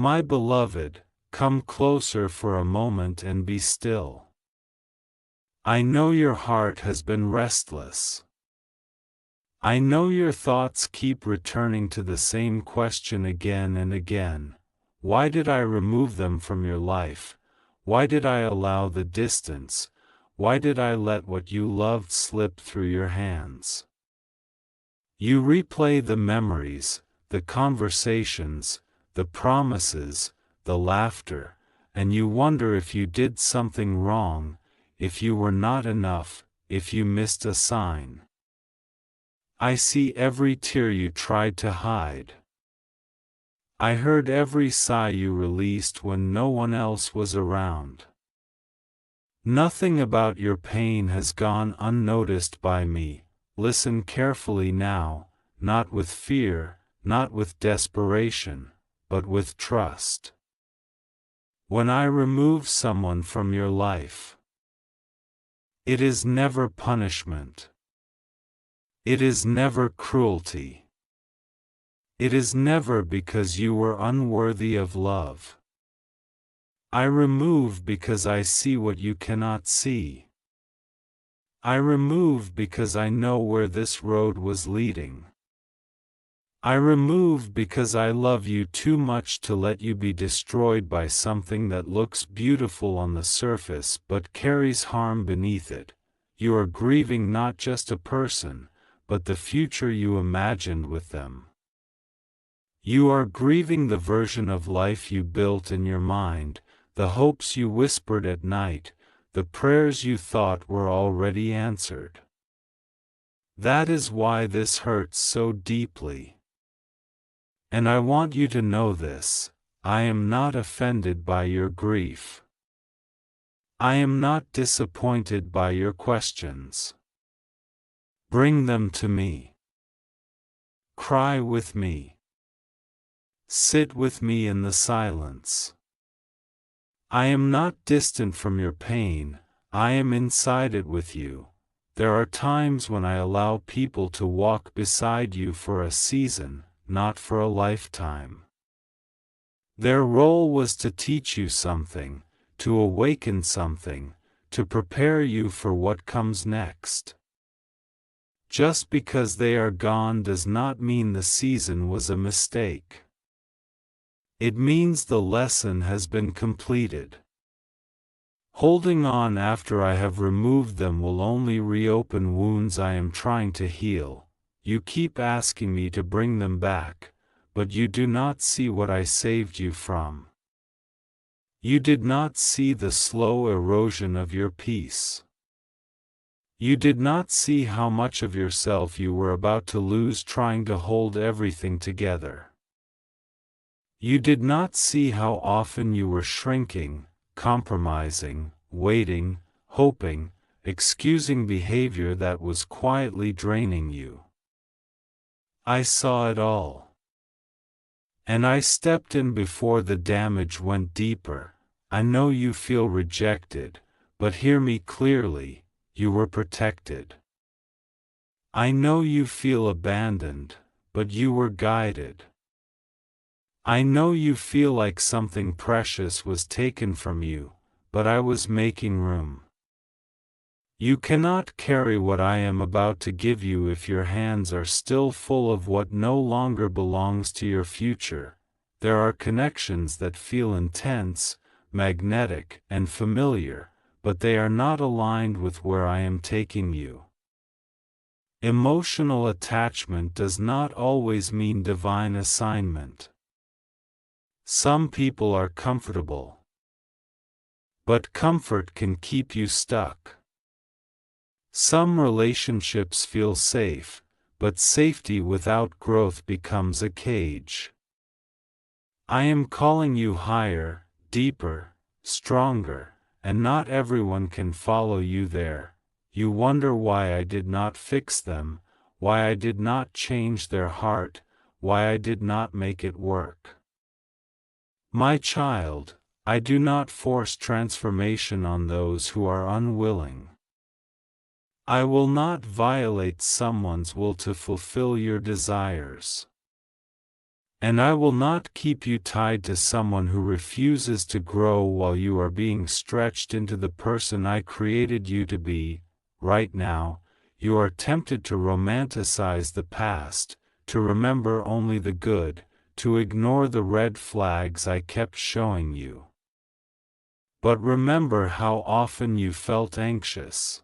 My beloved, come closer for a moment and be still. I know your heart has been restless. I know your thoughts keep returning to the same question again and again. Why did I remove them from your life? Why did I allow the distance? Why did I let what you loved slip through your hands? You replay the memories, the conversations, the promises, the laughter, and you wonder if you did something wrong, if you were not enough, if you missed a sign. I see every tear you tried to hide. I heard every sigh you released when no one else was around. Nothing about your pain has gone unnoticed by me. Listen carefully now, not with fear, not with desperation, but with trust. When I remove someone from your life, it is never punishment. It is never cruelty. It is never because you were unworthy of love. I remove because I see what you cannot see. I remove because I know where this road was leading. I remove because I love you too much to let you be destroyed by something that looks beautiful on the surface but carries harm beneath it. You are grieving not just a person, but the future you imagined with them. You are grieving the version of life you built in your mind, the hopes you whispered at night, the prayers you thought were already answered. That is why this hurts so deeply. And I want you to know this: I am not offended by your grief. I am not disappointed by your questions. Bring them to me. Cry with me. Sit with me in the silence. I am not distant from your pain, I am inside it with you. There are times when I allow people to walk beside you for a season, not for a lifetime. Their role was to teach you something, to awaken something, to prepare you for what comes next. Just because they are gone does not mean the season was a mistake. It means the lesson has been completed. Holding on after I have removed them will only reopen wounds I am trying to heal. You keep asking me to bring them back, but you do not see what I saved you from. You did not see the slow erosion of your peace. You did not see how much of yourself you were about to lose trying to hold everything together. You did not see how often you were shrinking, compromising, waiting, hoping, excusing behavior that was quietly draining you. I saw it all. And I stepped in before the damage went deeper. I know you feel rejected, but hear me clearly. You were protected. I know you feel abandoned, but you were guided. I know you feel like something precious was taken from you, but I was making room. You cannot carry what I am about to give you if your hands are still full of what no longer belongs to your future. There are connections that feel intense, magnetic, and familiar, but they are not aligned with where I am taking you. Emotional attachment does not always mean divine assignment. Some people are comfortable, but comfort can keep you stuck. Some relationships feel safe, but safety without growth becomes a cage. I am calling you higher, deeper, stronger, and not everyone can follow you there. You wonder why I did not fix them, why I did not change their heart, why I did not make it work. My child, I do not force transformation on those who are unwilling. I will not violate someone's will to fulfill your desires. And I will not keep you tied to someone who refuses to grow while you are being stretched into the person I created you to be. Right now, you are tempted to romanticize the past, to remember only the good, to ignore the red flags I kept showing you. But remember how often you felt anxious.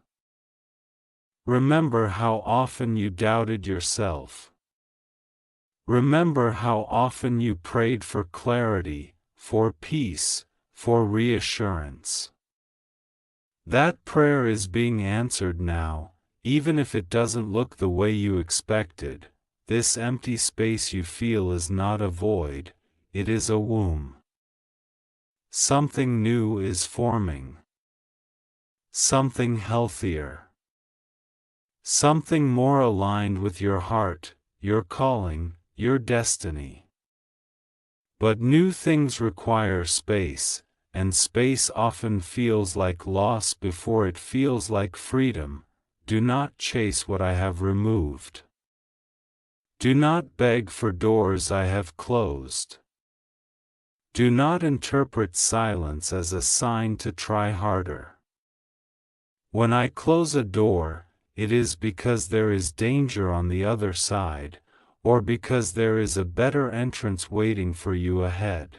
Remember how often you doubted yourself. Remember how often you prayed for clarity, for peace, for reassurance. That prayer is being answered now, even if it doesn't look the way you expected. This empty space you feel is not a void, it is a womb. Something new is forming. Something healthier. Something more aligned with your heart, your calling, your destiny. But new things require space, and space often feels like loss before it feels like freedom. Do not chase what I have removed. Do not beg for doors I have closed. Do not interpret silence as a sign to try harder. When I close a door, it is because there is danger on the other side, or because there is a better entrance waiting for you ahead.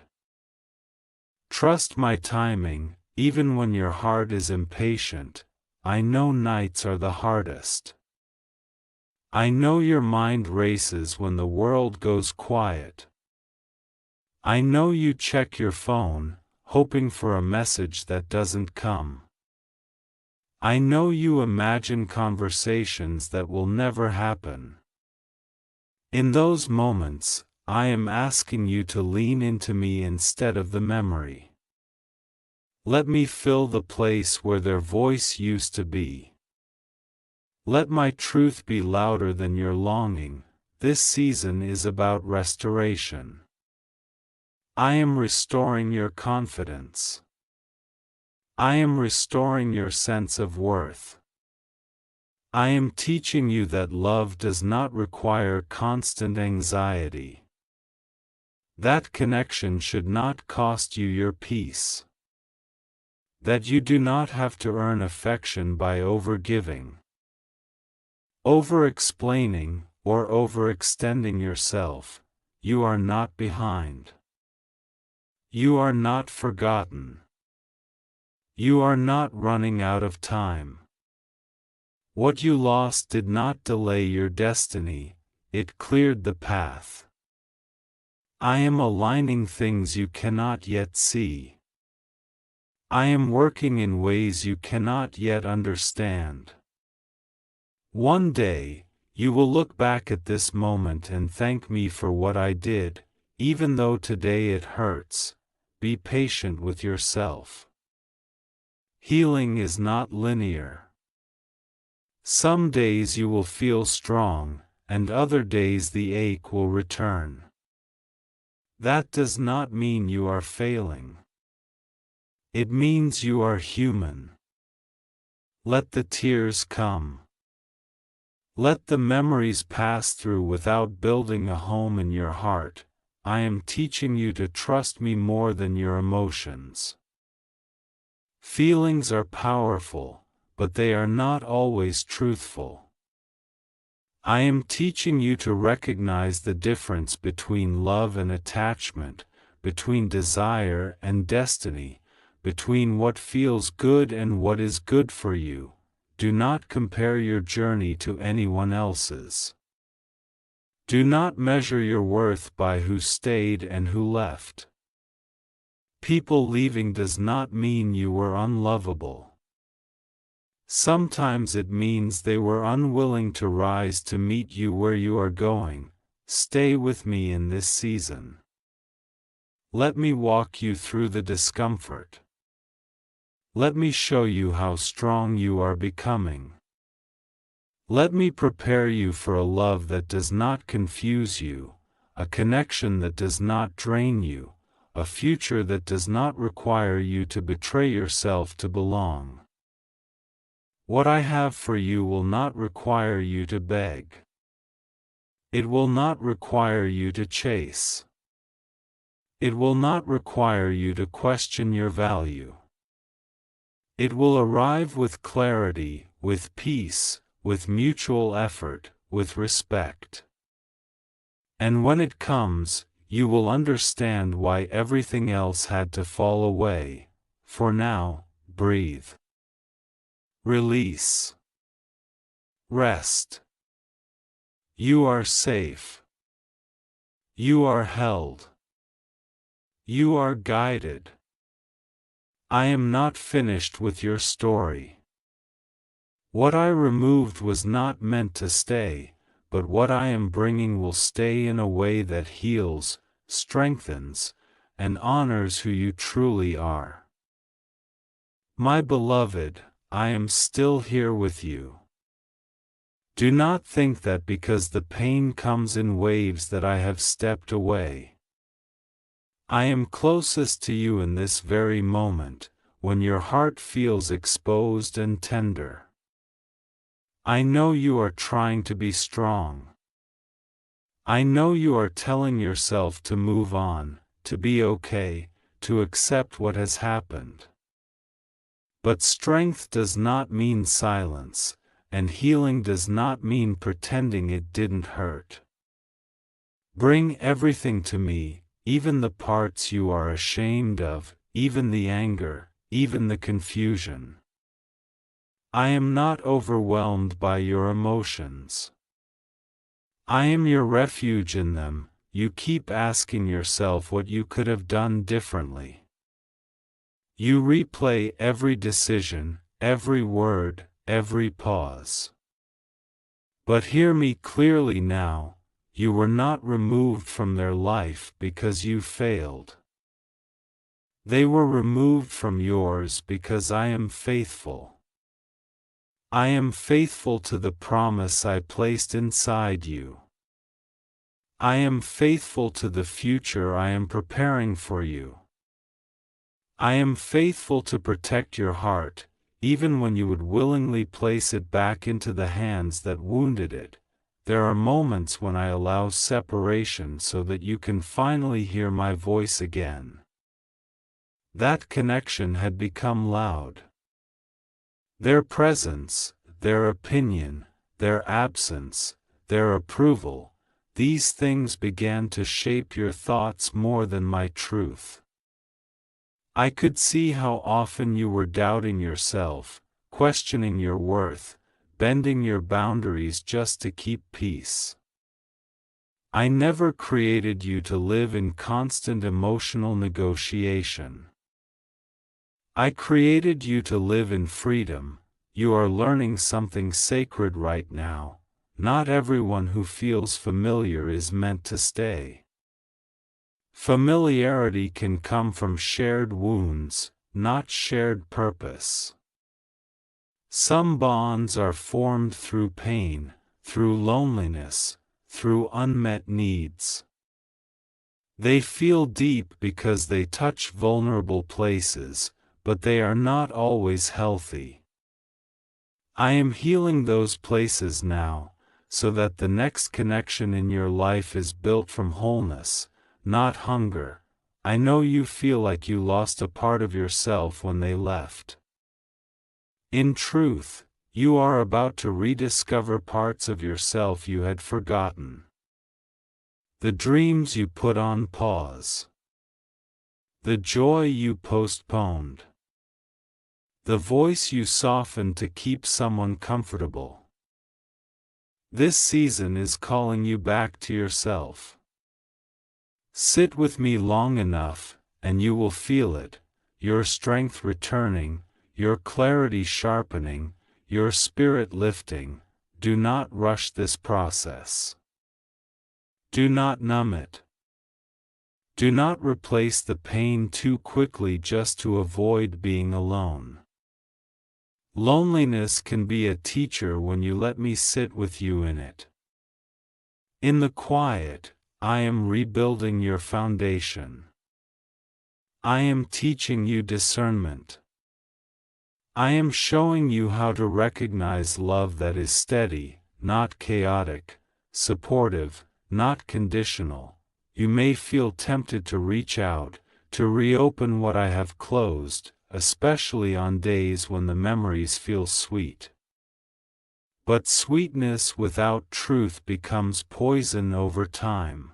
Trust my timing, even when your heart is impatient. I know nights are the hardest. I know your mind races when the world goes quiet. I know you check your phone, hoping for a message that doesn't come. I know you imagine conversations that will never happen. In those moments, I am asking you to lean into me instead of the memory. Let me fill the place where their voice used to be. Let my truth be louder than your longing. This season is about restoration. I am restoring your confidence. I am restoring your sense of worth. I am teaching you that love does not require constant anxiety. That connection should not cost you your peace. That you do not have to earn affection by overgiving, over-explaining, or overextending yourself. You are not behind. You are not forgotten. You are not running out of time. What you lost did not delay your destiny, it cleared the path. I am aligning things you cannot yet see. I am working in ways you cannot yet understand. One day, you will look back at this moment and thank me for what I did, even though today it hurts. Be patient with yourself. Healing is not linear. Some days you will feel strong, and other days the ache will return. That does not mean you are failing. It means you are human. Let the tears come. Let the memories pass through without building a home in your heart. I am teaching you to trust me more than your emotions. Feelings are powerful, but they are not always truthful. I am teaching you to recognize the difference between love and attachment, between desire and destiny, between what feels good and what is good for you. Do not compare your journey to anyone else's. Do not measure your worth by who stayed and who left. People leaving does not mean you were unlovable. Sometimes it means they were unwilling to rise to meet you where you are going. Stay with me in this season. Let me walk you through the discomfort. Let me show you how strong you are becoming. Let me prepare you for a love that does not confuse you, a connection that does not drain you, a future that does not require you to betray yourself to belong. What I have for you will not require you to beg. It will not require you to chase. It will not require you to question your value. It will arrive with clarity, with peace, with mutual effort, with respect. And when it comes, you will understand why everything else had to fall away. For now, breathe. Release. Rest. You are safe. You are held. You are guided. I am not finished with your story. What I removed was not meant to stay, but what I am bringing will stay in a way that heals, strengthens, and honors who you truly are. My beloved, I am still here with you. Do not think that because the pain comes in waves that I have stepped away. I am closest to you in this very moment, when your heart feels exposed and tender. I know you are trying to be strong. I know you are telling yourself to move on, to be okay, to accept what has happened. But strength does not mean silence, and healing does not mean pretending it didn't hurt. Bring everything to me, even the parts you are ashamed of, even the anger, even the confusion. I am not overwhelmed by your emotions. I am your refuge in them. You keep asking yourself what you could have done differently. You replay every decision, every word, every pause. But hear me clearly now, you were not removed from their life because you failed. They were removed from yours because I am faithful. I am faithful to the promise I placed inside you. I am faithful to the future I am preparing for you. I am faithful to protect your heart, even when you would willingly place it back into the hands that wounded it. There are moments when I allow separation so that you can finally hear my voice again. That connection had become loud. Their presence, their opinion, their absence, their approval, these things began to shape your thoughts more than my truth. I could see how often you were doubting yourself, questioning your worth, bending your boundaries just to keep peace. I never created you to live in constant emotional negotiation. I created you to live in freedom. You are learning something sacred right now. Not everyone who feels familiar is meant to stay. Familiarity can come from shared wounds, not shared purpose. Some bonds are formed through pain, through loneliness, through unmet needs. They feel deep because they touch vulnerable places, but they are not always healthy. I am healing those places now, so that the next connection in your life is built from wholeness, not hunger. I know you feel like you lost a part of yourself when they left. In truth, you are about to rediscover parts of yourself you had forgotten. The dreams you put on pause. The joy you postponed. The voice you softened to keep someone comfortable. This season is calling you back to yourself. Sit with me long enough, and you will feel it, your strength returning, your clarity sharpening, your spirit lifting. Do not rush this process. Do not numb it. Do not replace the pain too quickly just to avoid being alone. Loneliness can be a teacher when you let me sit with you in it. In the quiet, I am rebuilding your foundation. I am teaching you discernment. I am showing you how to recognize love that is steady, not chaotic, supportive, not conditional. You may feel tempted to reach out, to reopen what I have closed, especially on days when the memories feel sweet. But sweetness without truth becomes poison over time.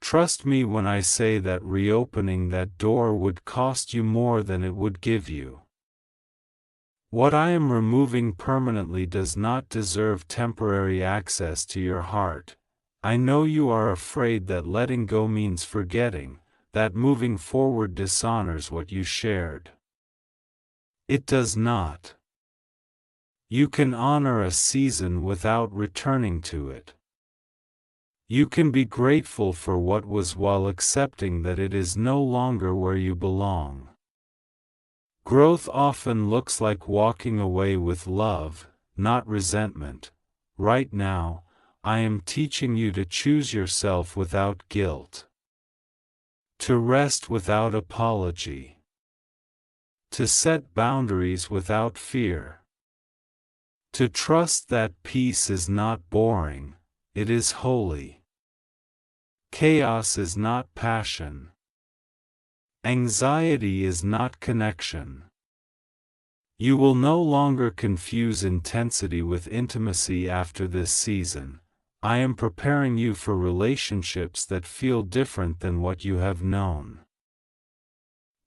Trust me when I say that reopening that door would cost you more than it would give you. What I am removing permanently does not deserve temporary access to your heart. I know you are afraid that letting go means forgetting, that moving forward dishonors what you shared. It does not. You can honor a season without returning to it. You can be grateful for what was while accepting that it is no longer where you belong. Growth often looks like walking away with love, not resentment. Right now, I am teaching you to choose yourself without guilt. To rest without apology. To set boundaries without fear. To trust that peace is not boring, it is holy. Chaos is not passion. Anxiety is not connection. You will no longer confuse intensity with intimacy after this season. I am preparing you for relationships that feel different than what you have known.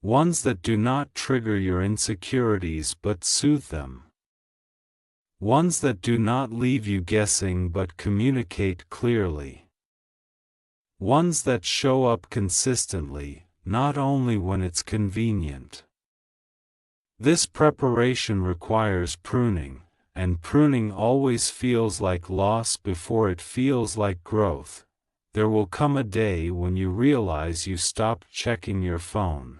Ones that do not trigger your insecurities but soothe them. Ones that do not leave you guessing but communicate clearly. Ones that show up consistently, not only when it's convenient. This preparation requires pruning, and pruning always feels like loss before it feels like growth. There will come a day when you realize you stopped checking your phone.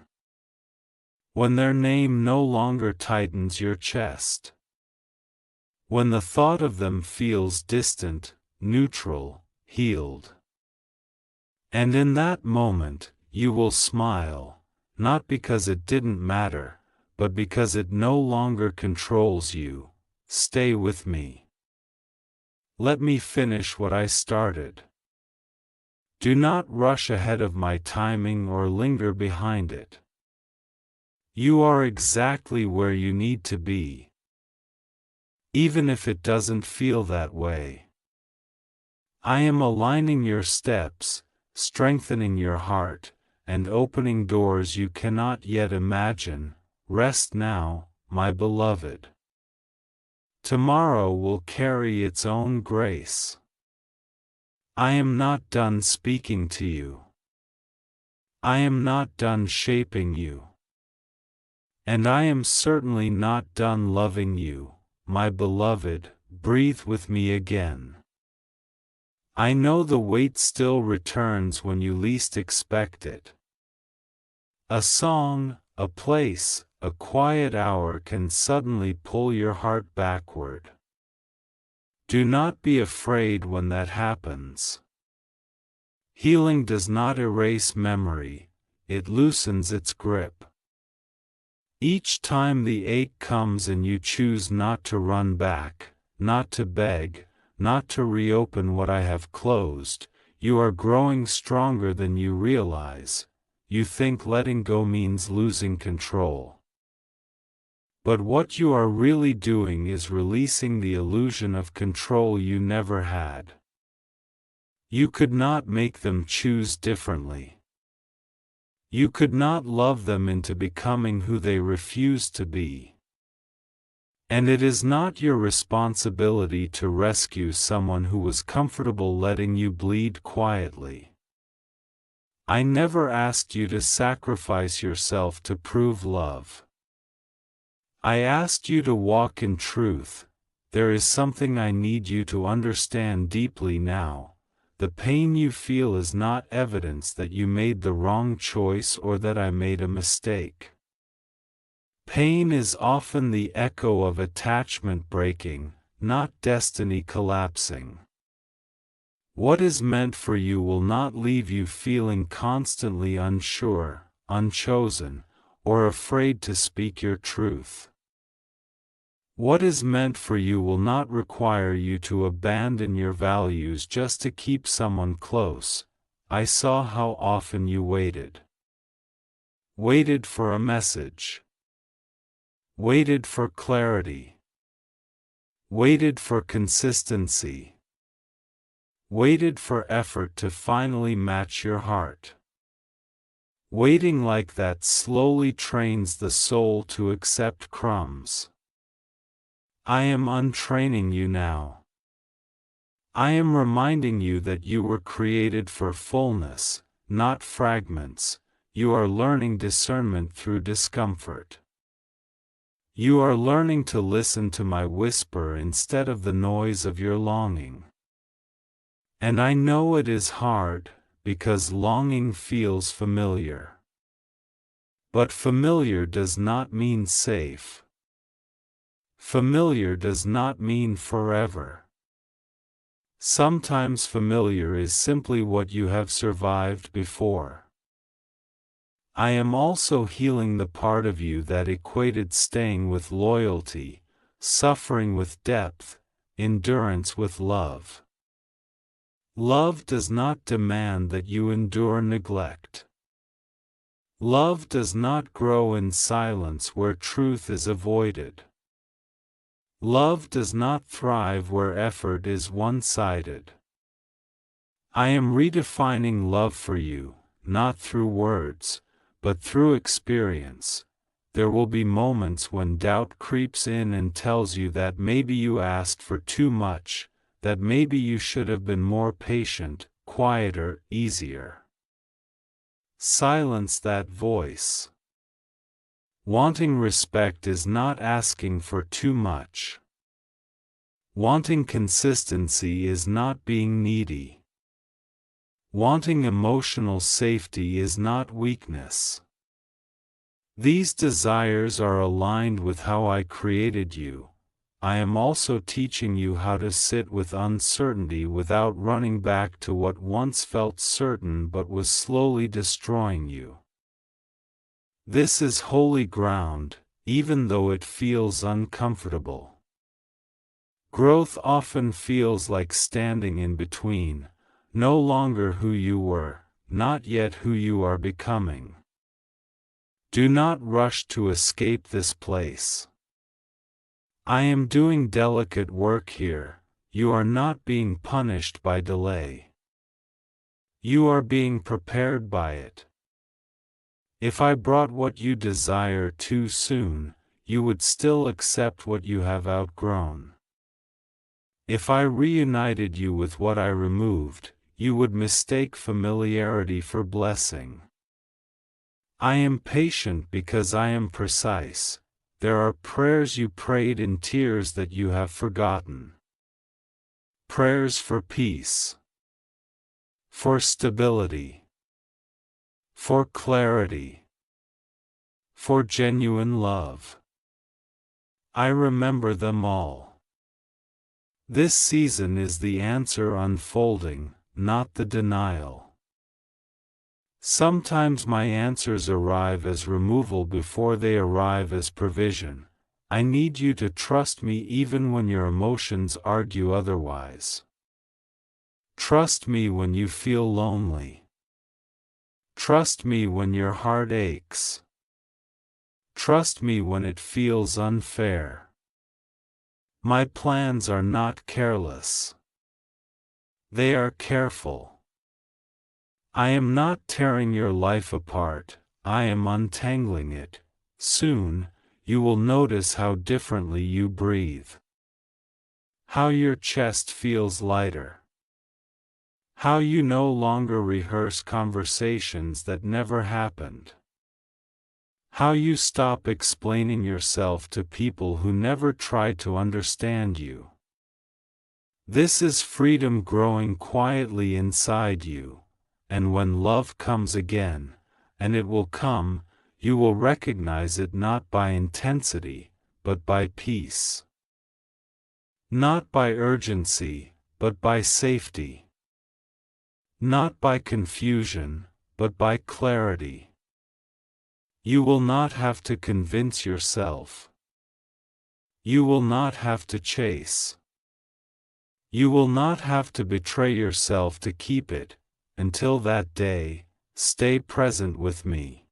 When their name no longer tightens your chest. When the thought of them feels distant, neutral, healed. And in that moment, you will smile, not because it didn't matter, but because it no longer controls you. Stay with me. Let me finish what I started. Do not rush ahead of my timing or linger behind it. You are exactly where you need to be. Even if it doesn't feel that way. I am aligning your steps, strengthening your heart, and opening doors you cannot yet imagine. Rest now, my beloved. Tomorrow will carry its own grace. I am not done speaking to you. I am not done shaping you. And I am certainly not done loving you, my beloved. Breathe with me again. I know the weight still returns when you least expect it. A song, a place, a quiet hour can suddenly pull your heart backward. Do not be afraid when that happens. Healing does not erase memory, it loosens its grip. Each time the ache comes and you choose not to run back, not to beg, not to reopen what I have closed, you are growing stronger than you realize. You think letting go means losing control. But what you are really doing is releasing the illusion of control you never had. You could not make them choose differently. You could not love them into becoming who they refused to be. And it is not your responsibility to rescue someone who was comfortable letting you bleed quietly. I never asked you to sacrifice yourself to prove love. I asked you to walk in truth. There is something I need you to understand deeply now. The pain you feel is not evidence that you made the wrong choice or that I made a mistake. Pain is often the echo of attachment breaking, not destiny collapsing. What is meant for you will not leave you feeling constantly unsure, unchosen, or afraid to speak your truth. What is meant for you will not require you to abandon your values just to keep someone close. I saw how often you waited. Waited for a message. Waited for clarity. Waited for consistency. Waited for effort to finally match your heart. Waiting like that slowly trains the soul to accept crumbs. I am untraining you now. I am reminding you that you were created for fullness, not fragments. You are learning discernment through discomfort. You are learning to listen to my whisper instead of the noise of your longing. And I know it is hard, because longing feels familiar. But familiar does not mean safe. Familiar does not mean forever. Sometimes familiar is simply what you have survived before. I am also healing the part of you that equated staying with loyalty, suffering with depth, endurance with love. Love does not demand that you endure neglect. Love does not grow in silence where truth is avoided. Love does not thrive where effort is one-sided. I am redefining love for you, not through words, but through experience. There will be moments when doubt creeps in and tells you that maybe you asked for too much, that maybe you should have been more patient, quieter, easier. Silence that voice. Wanting respect is not asking for too much. Wanting consistency is not being needy. Wanting emotional safety is not weakness. These desires are aligned with how I created you. I am also teaching you how to sit with uncertainty without running back to what once felt certain but was slowly destroying you. This is holy ground, even though it feels uncomfortable. Growth often feels like standing in between. No longer who you were, not yet who you are becoming. Do not rush to escape this place. I am doing delicate work here. You are not being punished by delay. You are being prepared by it. If I brought what you desire too soon, you would still accept what you have outgrown. If I reunited you with what I removed, you would mistake familiarity for blessing. I am patient because I am precise. There are prayers you prayed in tears that you have forgotten. Prayers for peace. For stability. For clarity. For genuine love. I remember them all. This season is the answer unfolding, not the denial. Sometimes my answers arrive as removal before they arrive as provision. I need you to trust me even when your emotions argue otherwise. Trust me when you feel lonely. Trust me when your heart aches. Trust me when it feels unfair. My plans are not careless. They are careful. I am not tearing your life apart, I am untangling it. Soon, you will notice how differently you breathe. How your chest feels lighter. How you no longer rehearse conversations that never happened. How you stop explaining yourself to people who never tried to understand you. This is freedom growing quietly inside you. And when love comes again, and it will come, you will recognize it not by intensity, but by peace. Not by urgency, but by safety. Not by confusion, but by clarity. You will not have to convince yourself. You will not have to chase. You will not have to betray yourself to keep it. Until that day, stay present with me.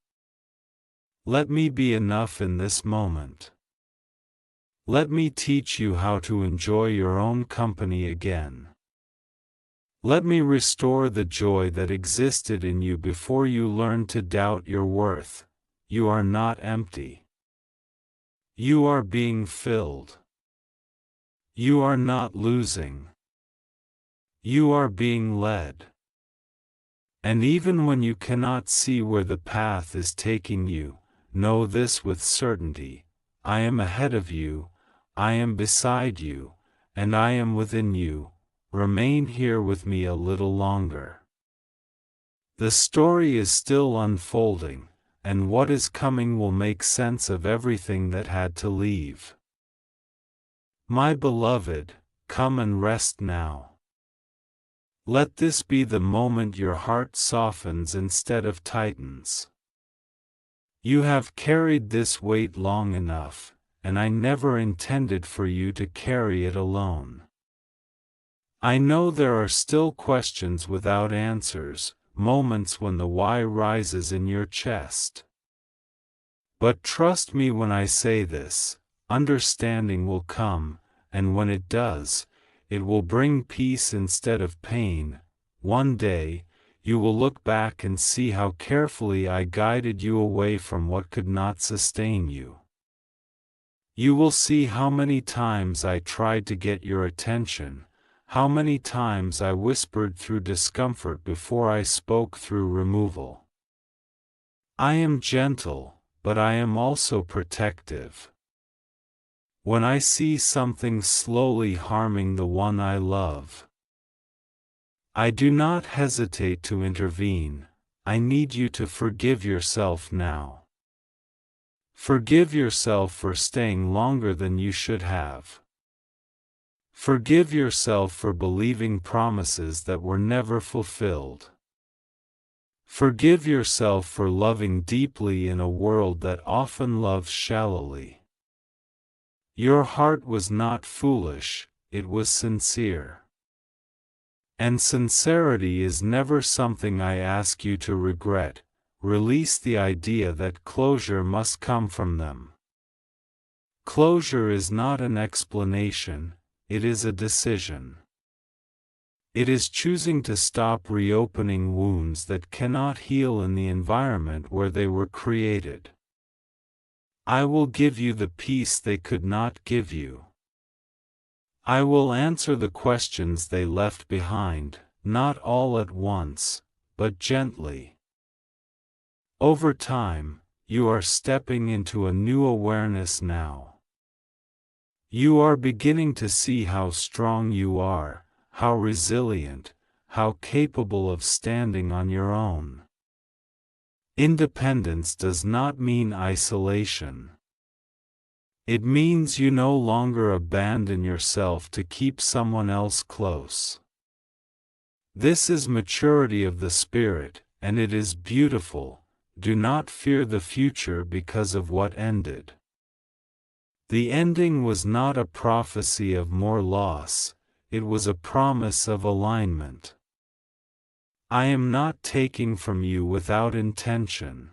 Let me be enough in this moment. Let me teach you how to enjoy your own company again. Let me restore the joy that existed in you before you learned to doubt your worth. You are not empty. You are being filled. You are not losing. You are being led. And even when you cannot see where the path is taking you, know this with certainty: I am ahead of you, I am beside you, and I am within you. Remain here with me a little longer. The story is still unfolding, and what is coming will make sense of everything that had to leave. My beloved, come and rest now. Let this be the moment your heart softens instead of tightens. You have carried this weight long enough, and I never intended for you to carry it alone. I know there are still questions without answers, moments when the why rises in your chest. But trust me when I say this: understanding will come, and when it does, it will bring peace instead of pain. One day, you will look back and see how carefully I guided you away from what could not sustain you. You will see how many times I tried to get your attention, how many times I whispered through discomfort before I spoke through removal. I am gentle, but I am also protective. When I see something slowly harming the one I love, I do not hesitate to intervene. I need you to forgive yourself now. Forgive yourself for staying longer than you should have. Forgive yourself for believing promises that were never fulfilled. Forgive yourself for loving deeply in a world that often loves shallowly. Your heart was not foolish, it was sincere. And sincerity is never something I ask you to regret. Release the idea that closure must come from them. Closure is not an explanation, it is a decision. It is choosing to stop reopening wounds that cannot heal in the environment where they were created. I will give you the peace they could not give you. I will answer the questions they left behind, not all at once, but gently. Over time, you are stepping into a new awareness now. You are beginning to see how strong you are, how resilient, how capable of standing on your own. Independence does not mean isolation. It means you no longer abandon yourself to keep someone else close. This is maturity of the spirit, and it is beautiful. Do not fear the future because of what ended. The ending was not a prophecy of more loss, it was a promise of alignment. I am not taking from you without intention.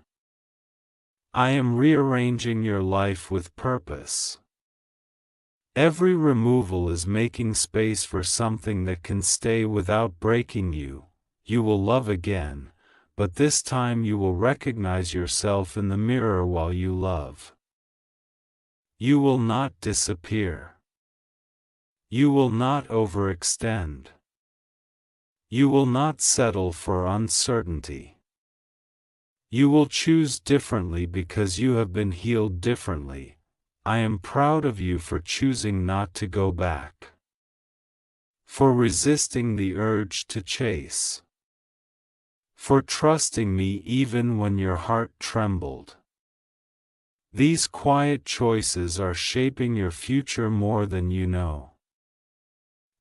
I am rearranging your life with purpose. Every removal is making space for something that can stay without breaking you. You will love again, but this time you will recognize yourself in the mirror while you love. You will not disappear. You will not overextend. You will not settle for uncertainty. You will choose differently because you have been healed differently. I am proud of you for choosing not to go back. For resisting the urge to chase. For trusting me even when your heart trembled. These quiet choices are shaping your future more than you know.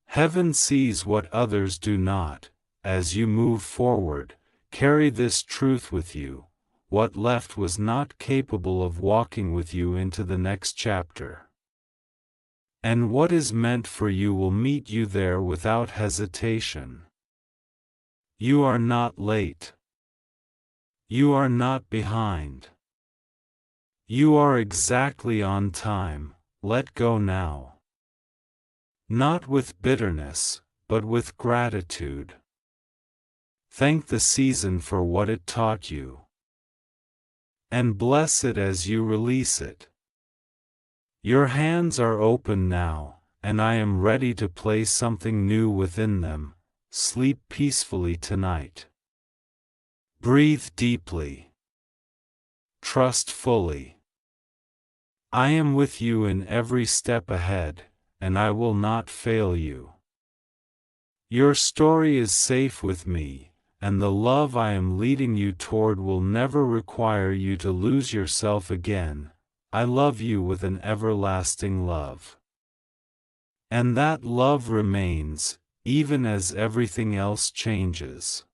Heaven sees what others do not. As you move forward, carry this truth with you: what left was not capable of walking with you into the next chapter. And what is meant for you will meet you there without hesitation. You are not late. You are not behind. You are exactly on time. Let go now. Not with bitterness, but with gratitude. Thank the season for what it taught you. And bless it as you release it. Your hands are open now, and I am ready to place something new within them. Sleep peacefully tonight. Breathe deeply. Trust fully. I am with you in every step ahead, and I will not fail you. Your story is safe with me, and the love I am leading you toward will never require you to lose yourself again. I love you with an everlasting love. And that love remains, even as everything else changes.